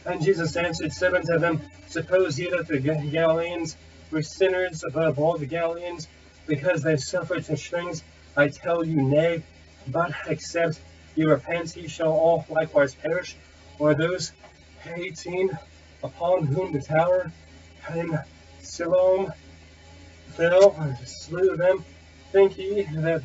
And Jesus answered, said unto them, Suppose ye that the Galileans were sinners above all the Galileans, because they suffered such things? I tell you, nay, but except ye repent, ye shall all likewise perish. Or those 18 upon whom the tower in Siloam fell and slew them, think ye that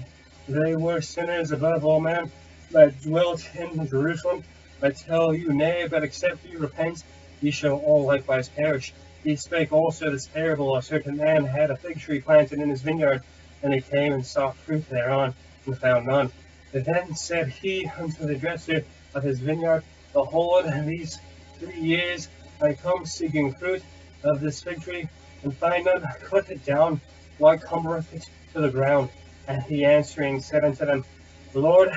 they were sinners above all men that dwelt in Jerusalem? I tell you, nay, but except ye repent, ye shall all likewise perish. He spake also this parable: a certain man had a fig tree planted in his vineyard, and he came and sought fruit thereon, and found none. Then said he unto the dresser of his vineyard, Behold, these 3 years I come seeking fruit of this fig tree, and find none. Cut it down. Why cumbereth it to the ground? And he answering said unto them, Lord,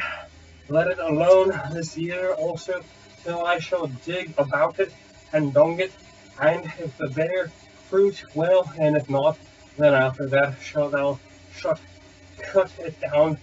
let it alone this year also, till I shall dig about it and dung it, and if it bear fruit, well, and if not, then after that shalt thou cut it down.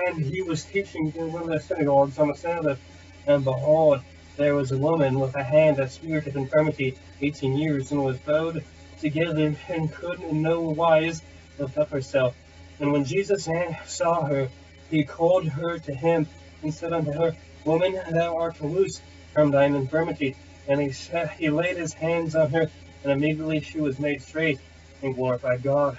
And he was teaching in one of the synagogues on the Sabbath, and behold, there was a woman with a hand that spirit of infirmity 18 years, and was bowed together, and could in no wise lift up herself. And when Jesus saw her, he called her to him, and said unto her, Woman, thou art loosed from thine infirmity. And he laid his hands on her, and immediately she was made straight, and glorified God.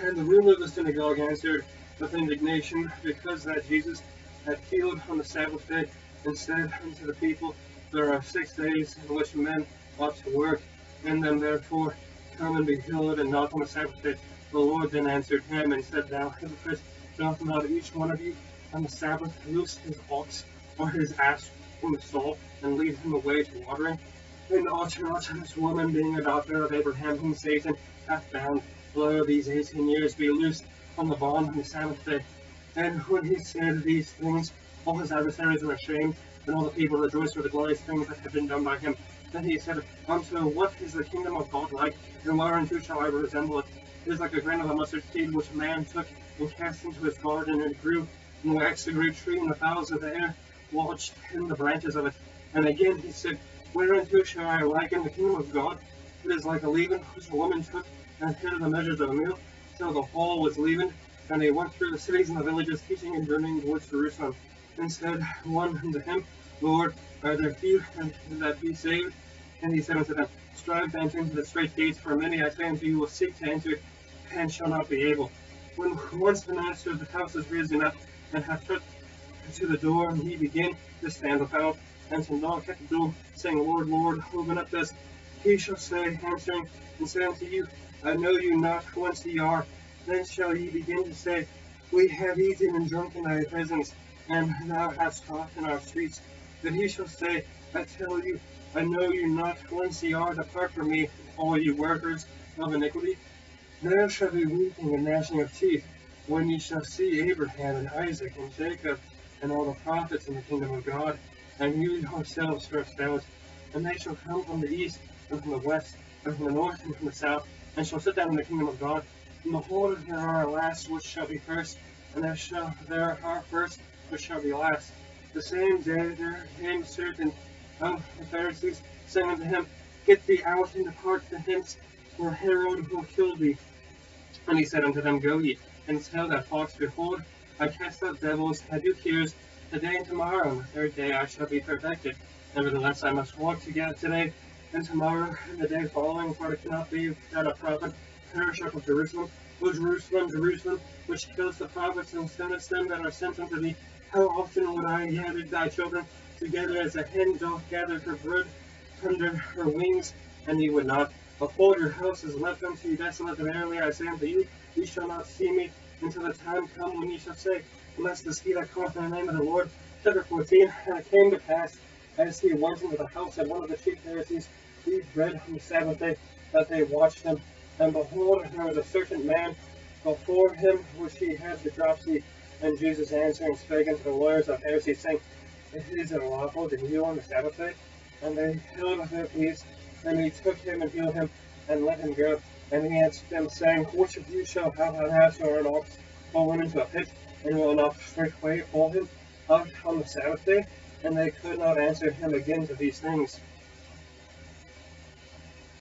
And the ruler of the synagogue answered with indignation, because that Jesus had healed on the Sabbath day, and said unto the people, There are 6 days in which men ought to work, in them therefore come and be healed, and not on the Sabbath day. The Lord then answered him, and said, Thou hypocrite, doth not each one of you on the Sabbath loose his ox or his ass from the stall, and lead him away to watering? And ought not this woman, being a daughter of Abraham, whom Satan hath bound, lo, these 18 years, be loosed from the bond on the Sabbath day? And when he said these things, all his adversaries were ashamed, and all the people rejoiced for the glorious things that had been done by him. Then he said, Unto what is the kingdom of God like, and whereunto shall I resemble it? It is like a grain of a mustard seed, which a man took and cast into his garden, and it grew, and waxed a great tree, and the fowls of the air lodged in the branches of it. And again he said, Whereunto shall I liken the kingdom of God? It is like a leaven, which a woman took and hid in the measures of a meal, till the whole was leavened. And he went through the cities and the villages, teaching and journeying towards Jerusalem. And said one unto him, Lord, are there few that be saved? And he said unto them, Strive to enter into the straight gates, for many, I say unto you, will seek to enter, and shall not be able. When once the master of the house is risen up, and hath put to the door, and he begin to stand without, and to knock at the door, saying, Lord, Lord, open up this. He shall say, answering, and say unto you, I know you not whence ye are. Then shall ye begin to say, We have eaten and drunk in thy presence, and thou hast taught in our streets. Then he shall say, I tell you, I know you not whence ye are. Depart from me, all ye workers of iniquity. There shall be weeping and gnashing of teeth, when ye shall see Abraham and Isaac and Jacob and all the prophets in the kingdom of God, and you yourselves thrust out. And they shall come from the east, and from the west, and from the north, and from the south, and shall sit down in the kingdom of God. And behold, there are last which shall be first, and there are first which shall be last. The same day there came certain of the Pharisees, saying unto him, Get thee out and depart hence, for Herod will kill thee. And he said unto them, Go ye, and tell that fox, Behold, I cast out devils, I do cures, today and tomorrow, and the third day I shall be perfected. Nevertheless I must walk together today and tomorrow, and the day following, for it cannot be that a prophet perish out of Jerusalem. O Jerusalem, Jerusalem, which kills the prophets and stonest them that are sent unto thee, how often would I gather thy children together as a hen doth gather her brood under her wings, and ye would not. Behold, your house is left unto you desolate. Verily I say unto you, ye shall not see me until the time come when ye shall say, Blessed is he that cometh in the name of the Lord. Chapter 14. And it came to pass, as he went into the house of one of the chief Pharisees, to eat bread on the Sabbath day, that they watched him. And behold, there was a certain man before him which he had the dropsy. And Jesus answering spake unto the lawyers of the Pharisees, saying, Is it lawful to heal on the Sabbath day? And they held their peace. And he took him and healed him, and let him go. And he answered them, saying, Which of you shall have an ass or an ox fallen into a pit, and will not straightway haul him out on the Sabbath day? and they could not answer him again to these things.